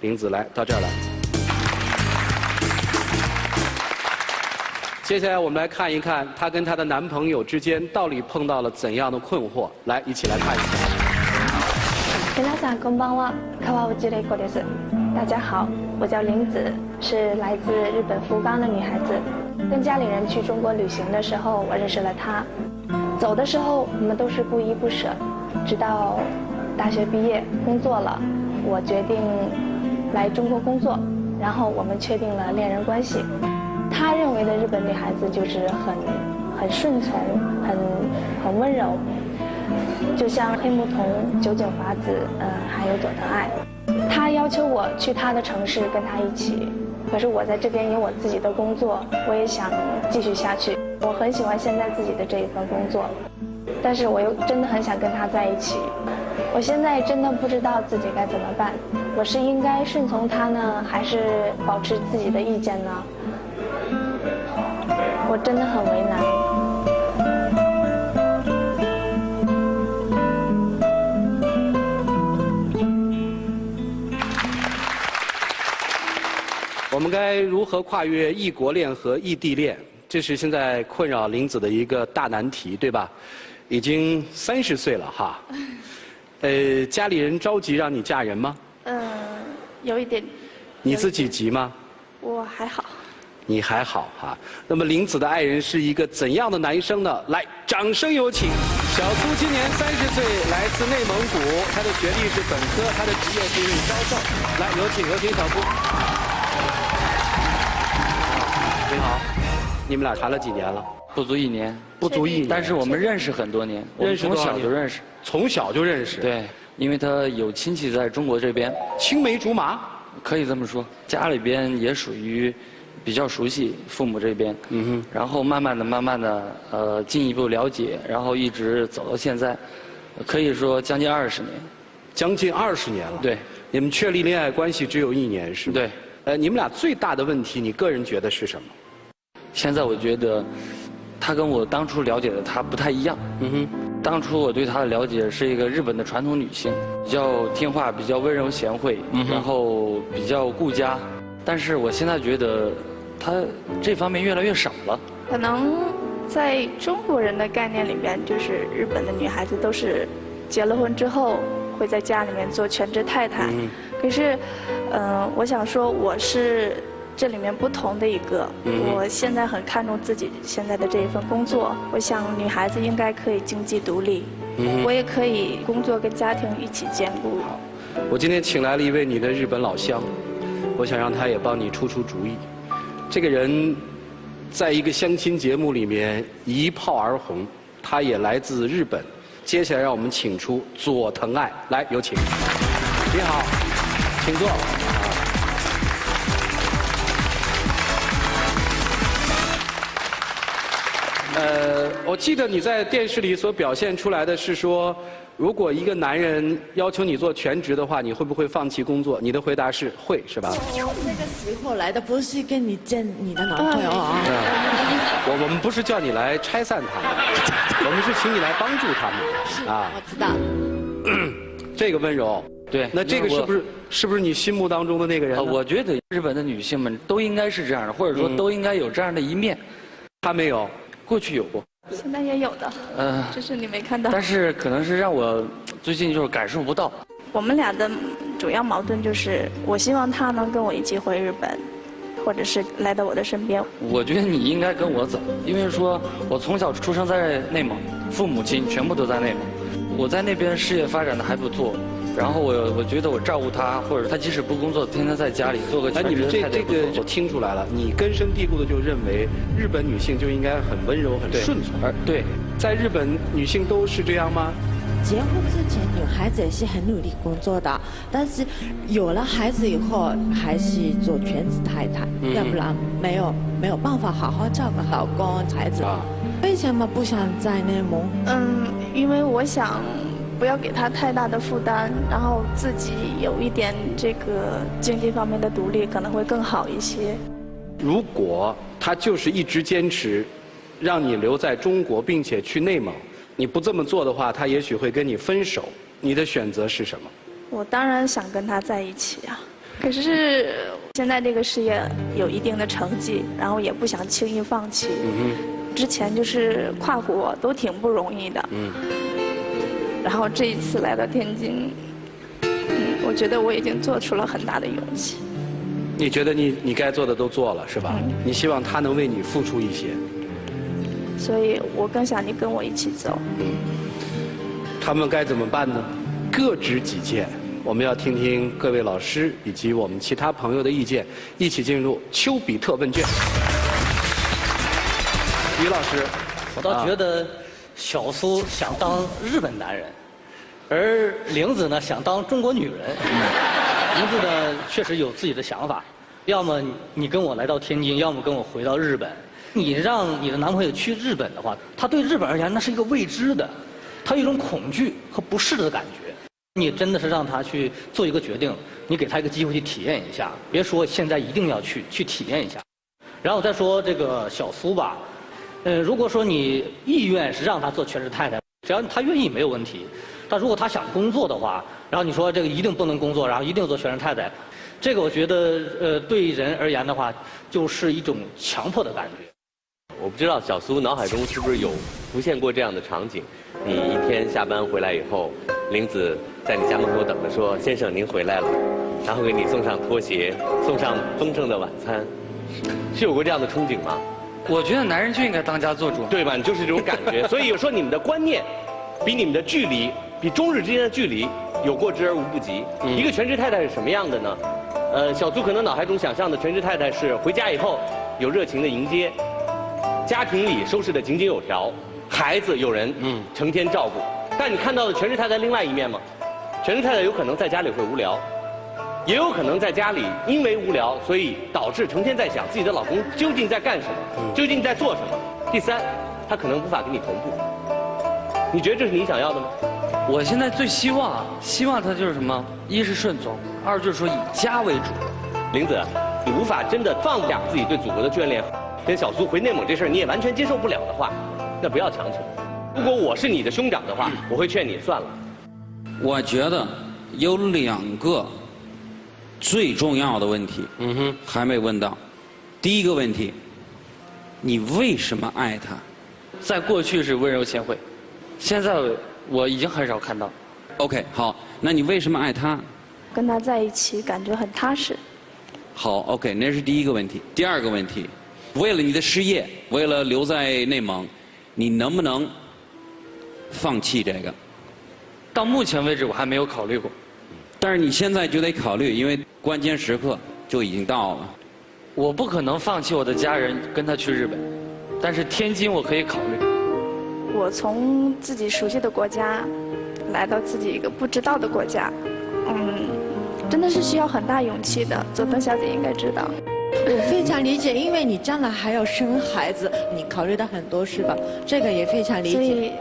玲子来到这儿来。接下来我们来看一看她跟她的男朋友之间到底碰到了怎样的困惑，来一起来看一下。皆さんこんばんは、川内玲子です。大家好，我叫玲子，是来自日本福冈的女孩子。跟家里人去中国旅行的时候，我认识了她。走的时候，我们都是不依不舍，直到大学毕业工作了，我决定来中国工作，然后我们确定了恋人关系。他认为的日本女孩子就是很顺从，很温柔，就像黑木瞳、酒井法子，还有佐藤爱。他要求我去他的城市跟他一起，可是我在这边有我自己的工作，我也想继续下去。我很喜欢现在自己的这一份工作，但是我又真的很想跟他在一起。我现在真的不知道自己该怎么办，我是应该顺从他呢，还是保持自己的意见呢？我真的很为难。我们该如何跨越异国恋和异地恋？这是现在困扰玲子的一个大难题，对吧？已经30岁了哈。家里人着急让你嫁人吗？有一点。你自己急吗？我还好。你还好哈。那么玲子的爱人是一个怎样的男生呢？来，掌声有请。小苏今年30岁，来自内蒙古，他的学历是本科，他的职业是一名销售。来，有请小苏。你好，你们俩谈了几年了？不足1年。不足1年。但是我们认识很多年，认识从小就认识。从小就认识。对，因为他有亲戚在中国这边。青梅竹马。可以这么说，家里边也属于比较熟悉父母这边。然后慢慢的，进一步了解，然后一直走到现在，可以说将近20年。将近20年了。对。你们确立恋爱关系只有1年是吗？对。你们俩最大的问题，你个人觉得是什么？现在我觉得，他跟我当初了解的他不太一样。当初我对她的了解是一个日本的传统女性，比较听话，比较温柔贤惠，然后比较顾家。但是我现在觉得，她这方面越来越少了。可能在中国人的概念里边，就是日本的女孩子都是结了婚之后会在家里面做全职太太。可是，我想说我是这里面不同的一个。我现在很看重自己现在的这一份工作。我想女孩子应该可以经济独立，我也可以工作跟家庭一起兼顾。我今天请来了一位你的日本老乡，我想让他也帮你出主意。这个人，在一个相亲节目里面一炮而红，他也来自日本。接下来让我们请出佐藤爱，来有请。你好，请坐。我记得你在电视里所表现出来的是说，如果一个男人要求你做全职的话，你会不会放弃工作？你的回答是会，是吧？那个时候来的不是跟你见你的男朋友啊。我们不是叫你来拆散他们，我们是请你来帮助他们。是啊，我知道。这个温柔，对，那这个是不是你心目当中的那个人？我觉得日本的女性们都应该是这样的，或者说都应该有这样的一面。他没有，过去有过。现在也有的，只是你没看到。但是可能是让我最近就是感受不到。我们俩的主要矛盾就是，我希望他能跟我一起回日本，或者是来到我的身边。我觉得你应该跟我走，因为说我从小出生在内蒙，父母亲全部都在内蒙，我在那边事业发展的还不错。然后我觉得我照顾他，或者他即使不工作，天天在家里做个全职太太不错。这个就听出来了，你根深蒂固的就认为日本女性就应该很温柔、很顺从。对，在日本女性都是这样吗？结婚之前，女孩子也是很努力工作的，但是有了孩子以后，还是做全职太太，要不然没有办法好好照顾老公孩子。为什么不想在内蒙？因为我想不要给他太大的负担，然后自己有一点这个经济方面的独立，可能会更好一些。如果他就是一直坚持让你留在中国，并且去内蒙，你不这么做的话，他也许会跟你分手。你的选择是什么？我当然想跟他在一起啊。可是现在这个事业有一定的成绩，然后也不想轻易放弃。之前就是跨国都挺不容易的。然后这一次来到天津，我觉得我已经做出了很大的勇气。你觉得你该做的都做了是吧？你希望他能为你付出一些。所以我更想你跟我一起走。他们该怎么办呢？各执己见。我们要听听各位老师以及我们其他朋友的意见，一起进入丘比特问卷。于老师，我倒觉得小苏想当日本男人，而玲子呢想当中国女人。玲子呢确实有自己的想法，要么你跟我来到天津，要么跟我回到日本。你让你的男朋友去日本的话，他对日本而言那是一个未知的，他有一种恐惧和不适的感觉。你真的是让他去做一个决定，你给他一个机会去体验一下，别说现在一定要去体验一下。然后再说这个小苏吧，如果说你意愿是让他做全职太太，只要他愿意没有问题。但如果他想工作的话，然后你说这个一定不能工作，然后一定做全职太太，这个我觉得对人而言的话，就是一种强迫的感觉。我不知道小苏脑海中是不是有浮现过这样的场景：你一天下班回来以后，玲子在你家门口等着说：“先生，您回来了。”然后给你送上拖鞋，送上丰盛的晚餐，是有过这样的憧憬吗？我觉得男人就应该当家做主，对吧？你就是这种感觉。所以有时候你们的观念，比你们的距离，比中日之间的距离有过之而无不及。一个全职太太是什么样的呢？小苏可能脑海中想象的全职太太是回家以后有热情的迎接，家庭里收拾得井井有条，孩子有人成天照顾。但你看到的全职太太另外一面吗？全职太太有可能在家里会无聊，也有可能在家里因为无聊，所以导致成天在想自己的老公究竟在干什么，究竟在做什么。第三，她可能无法跟你同步。你觉得这是你想要的吗？我现在最希望他就是什么？一是顺从，二就是说以家为主。玲子，你无法真的放下自己对祖国的眷恋，跟小苏回内蒙这事儿你也完全接受不了的话，那不要强求。如果我是你的兄长的话，我会劝你算了。我觉得有2个最重要的问题，还没问到。第一个问题，你为什么爱他？在过去是温柔贤惠，现在我已经很少看到。OK， 好，那你为什么爱他？跟他在一起感觉很踏实。好 ，OK， 那是第一个问题。第二个问题，为了你的事业，为了留在内蒙，你能不能放弃这个？到目前为止我还没有考虑过。但是你现在就得考虑，因为关键时刻就已经到了。我不可能放弃我的家人跟他去日本，但是天津我可以考虑。我从自己熟悉的国家来到自己一个不知道的国家，真的是需要很大勇气的。佐藤小姐应该知道。我非常理解，因为你将来还要生孩子，你考虑的很多是吧？这个也非常理解。所以，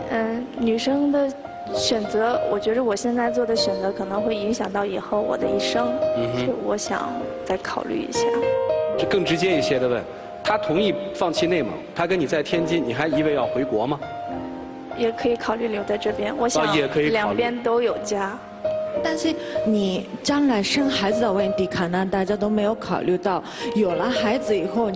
女生的选择，我觉得我现在做的选择可能会影响到以后我的一生，所以我想再考虑一下。就更直接一些的问，他同意放弃内蒙，他跟你在天津，你还一味要回国吗？也可以考虑留在这边，我想两边都有家。但是你将来生孩子的问题，可能大家都没有考虑到。有了孩子以后，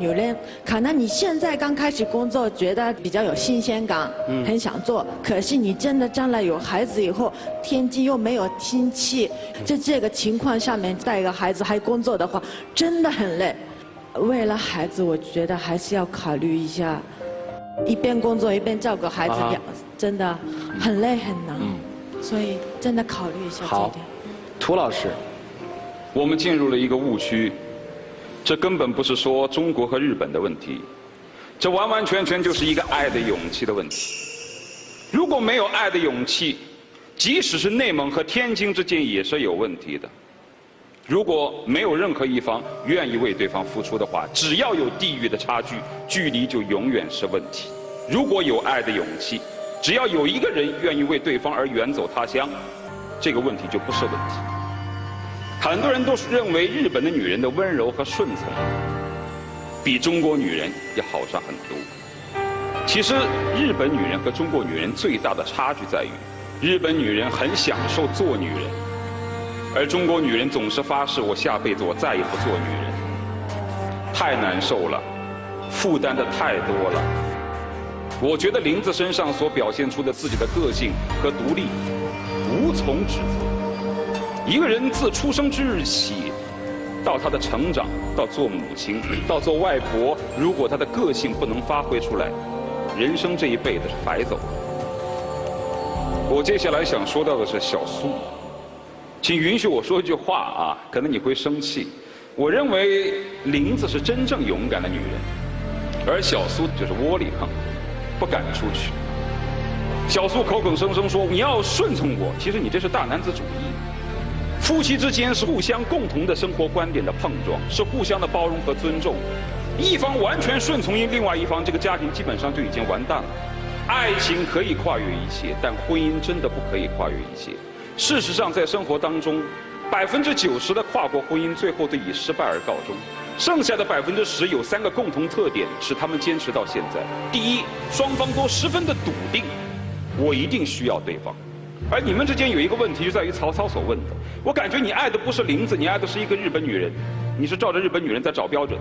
可能你现在刚开始工作，觉得比较有新鲜感，很想做。可是你真的将来有孩子以后，天津又没有亲戚，在这个情况下面带个孩子还工作的话，真的很累。为了孩子，我觉得还是要考虑一下，一边工作一边照顾孩子，真的很累很难。所以真的考虑一下这一点。涂老师，我们进入了一个误区，这根本不是说中国和日本的问题，这完完全全就是一个爱的勇气的问题。如果没有爱的勇气，即使是内蒙和天津之间也是有问题的。如果没有任何一方愿意为对方付出的话，只要有地域的差距，距离就永远是问题。如果有爱的勇气，只要有一个人愿意为对方而远走他乡，这个问题就不是问题。很多人都是认为日本的女人的温柔和顺从比中国女人要好上很多。其实日本女人和中国女人最大的差距在于，日本女人很享受做女人，而中国女人总是发誓，我下辈子我再也不做女人，太难受了，负担的太多了。我觉得林子身上所表现出的自己的个性和独立，无从指责。一个人自出生之日起，到他的成长，到做母亲，到做外婆，如果他的个性不能发挥出来，人生这一辈子是白走的。我接下来想说到的是小苏，请允许我说一句话啊，可能你会生气。我认为林子是真正勇敢的女人，而小苏就是窝里横，不敢出去。小苏口口声声说你要顺从我，其实你这是大男子主义。夫妻之间是互相共同的生活观点的碰撞，是互相的包容和尊重。一方完全顺从于另外一方，这个家庭基本上就已经完蛋了。爱情可以跨越一切，但婚姻真的不可以跨越一切。事实上，在生活当中，90%的跨国婚姻最后都以失败而告终。剩下的10%有3个共同特点，使他们坚持到现在。第一，双方都十分的笃定，我一定需要对方。而你们之间有一个问题，就在于曹操所问的，我感觉你爱的不是林子，你爱的是一个日本女人，你是照着日本女人在找标准。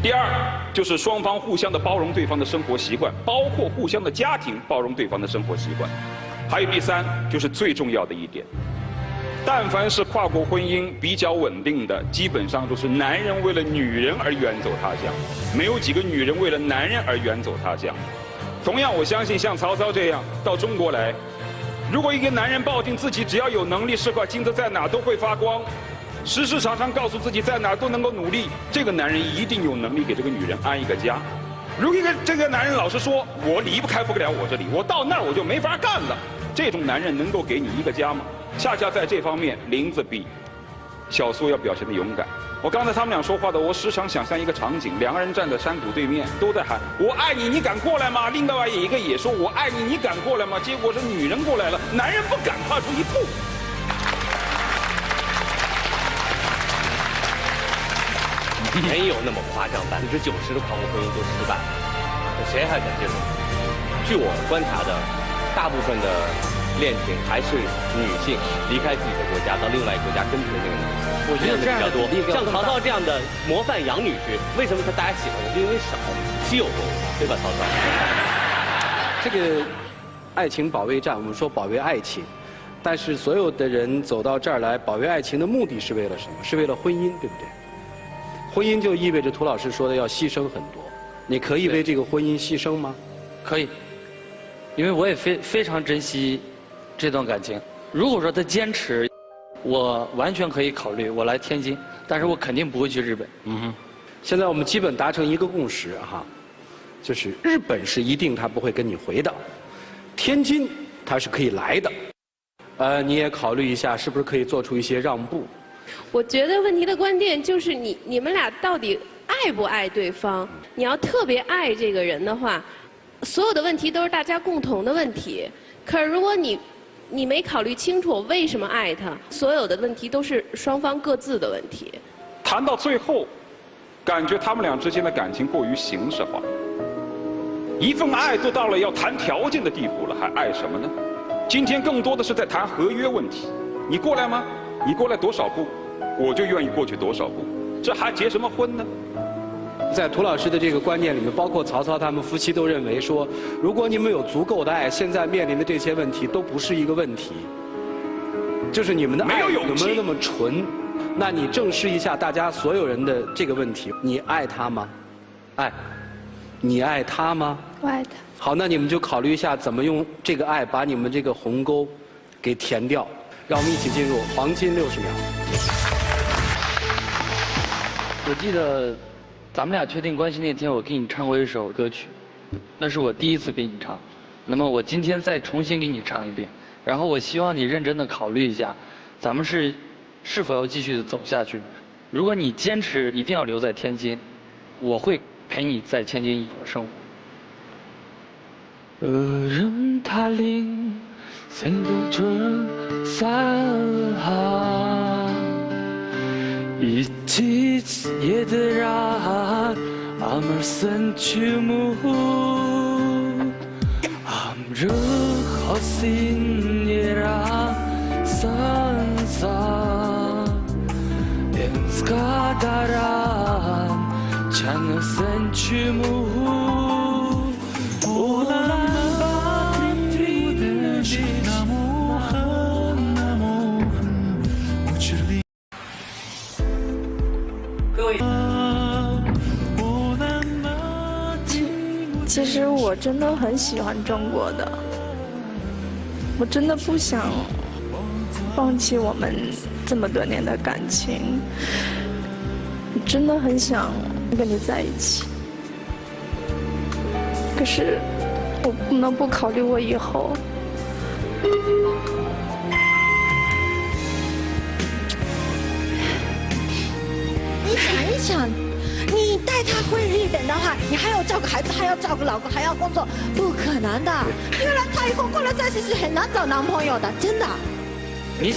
第二，就是双方互相的包容对方的生活习惯，包括互相的家庭包容对方的生活习惯。还有第三，就是最重要的一点，但凡是跨国婚姻比较稳定的，基本上都是男人为了女人而远走他乡，没有几个女人为了男人而远走他乡。同样，我相信像曹操这样到中国来，如果一个男人抱定自己只要有能力，是块金子在哪都会发光，时时常常告诉自己在哪都能够努力，这个男人一定有能力给这个女人安一个家。如果这个男人老是说我离不开不了我这里，我到那儿我就没法干了，这种男人能够给你一个家吗？恰恰在这方面，林子比小苏要表现的勇敢。我刚才他们俩说话的，我时常想象一个场景，两个人站在山谷对面，都在喊我爱你，你敢过来吗？另外一个也说我爱你，你敢过来吗？结果是女人过来了，男人不敢跨出一步。没有那么夸张，90%的跨国婚姻都失败了，谁还敢接受？据我观察的，大部分的恋情还是女性离开自己的国家到另外一个国家跟随那个男性。我觉得这样比较多。像曹操这样的模范养女婿，为什么大家喜欢？就因为少，稀有动物，对吧？曹操。这个爱情保卫战，我们说保卫爱情，但是所有的人走到这儿来保卫爱情的目的是为了什么？是为了婚姻，对不对？婚姻就意味着涂老师说的要牺牲很多，你可以为这个婚姻牺牲吗？可以，因为我也非常珍惜这段感情。如果说他坚持，我完全可以考虑我来天津，但是我肯定不会去日本。现在我们基本达成一个共识哈，就是日本是一定他不会跟你回的，天津他是可以来的。你也考虑一下，是不是可以做出一些让步？我觉得问题的关键就是你们俩到底爱不爱对方？你要特别爱这个人的话，所有的问题都是大家共同的问题。可是如果你没考虑清楚为什么爱他，所有的问题都是双方各自的问题。谈到最后，感觉他们俩之间的感情过于形式化，一份爱都到了要谈条件的地步了，还爱什么呢？今天更多的是在谈合约问题。你过来吗？你过来多少步，我就愿意过去多少步，这还结什么婚呢？在涂老师的这个观念里面，包括曹操他们夫妻都认为说，如果你们有足够的爱，现在面临的这些问题都不是一个问题。就是你们的爱有没有那么纯？那你正视一下大家所有人的这个问题：你爱他吗？爱。你爱他吗？我爱他。好，那你们就考虑一下怎么用这个爱把你们这个鸿沟给填掉。让我们一起进入黄金60秒。我记得咱们俩确定关系那天，我给你唱过一首歌曲，那是我第一次给你唱。那么我今天再重新给你唱一遍，然后我希望你认真的考虑一下，咱们是否要继续的走下去。如果你坚持一定要留在天津，我会陪你在天津生活。人他岭이 지지에 대한 암을 쓴 주무 암르 허신이라 산さいつかだらchẳng sân chữ mù ô la ba tri nam mô nam mô 各位，其实我真的很喜欢中国的，我真的不想放弃我们这么多年的感情，真的很想跟你在一起。可是我不能不考虑我以后。你想一想，你带他回日本的话，你还要照顾孩子，还要照顾老公，还要工作，不可能的。因为他以后过了这些是很难找男朋友的，真的。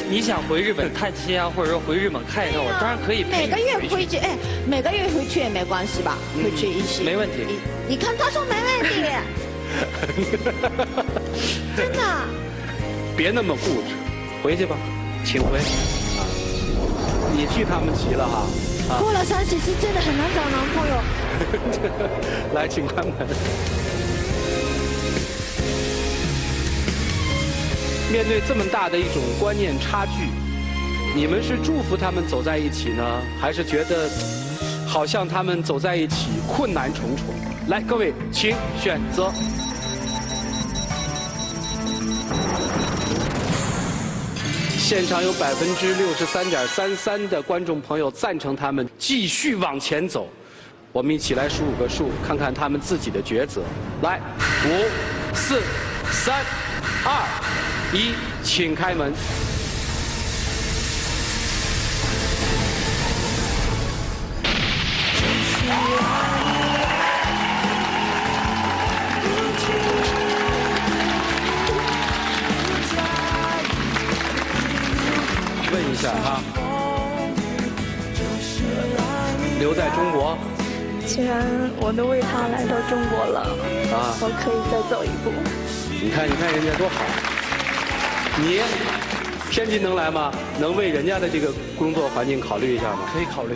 你想回日本探亲啊，或者说回日本看一看我，当然可以陪你每个月回去，哎，每个月回去也没关系吧？回去一起。没问题。你看他说没问题。真的。别那么固执，回去吧，请回。你替他们急了哈。过了30是真的很难找男朋友。来，请关门。面对这么大的一种观念差距，你们是祝福他们走在一起呢，还是觉得好像他们走在一起困难重重？来，各位请选择。现场有63.33%的观众朋友赞成他们继续往前走。我们一起来数5个数，看看他们自己的抉择。来，5、4、3、2、1，请开门。问一下哈，留在中国。既然我都为他来到中国了，我可以再走一步。你看人家多好。你天津能来吗？能为人家的这个工作环境考虑一下吗？可以考虑。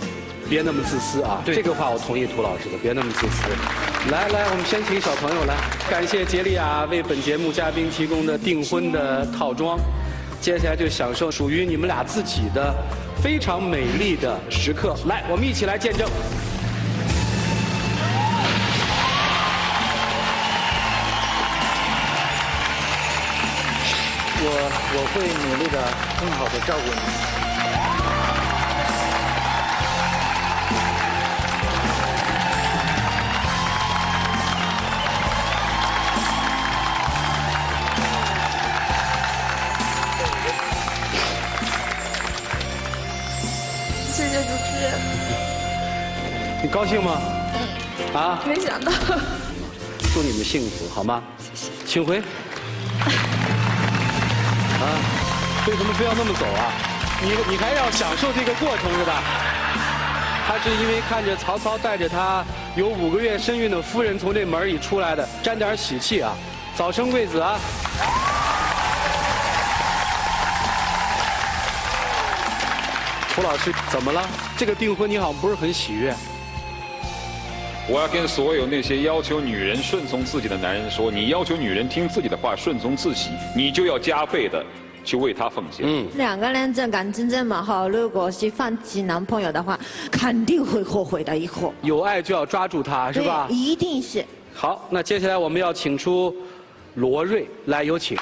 别那么自私啊！这个话我同意涂老师的，别那么自私。来，我们先请小朋友来，感谢杰利亚为本节目嘉宾提供的订婚的套装。接下来就享受属于你们俩自己的非常美丽的时刻。来，我们一起来见证。我会努力的，更好的照顾你。谢谢主持人。你高兴吗？啊？没想到。祝你们幸福，好吗？请回。啊，为什么非要那么走啊？你还要享受这个过程是吧？他是因为看着曹操带着他有5个月身孕的夫人从这门里出来的，沾点喜气啊！早生贵子啊！涂老师怎么了？这个订婚你好像不是很喜悦。我要跟所有那些要求女人顺从自己的男人说，你要求女人听自己的话，顺从自己，你就要加倍的去为她奉献。2个人这感情这么好，如果是放弃男朋友的话，肯定会后悔的以后。有爱就要抓住他，是吧？一定是。好，那接下来我们要请出罗瑞，来有请。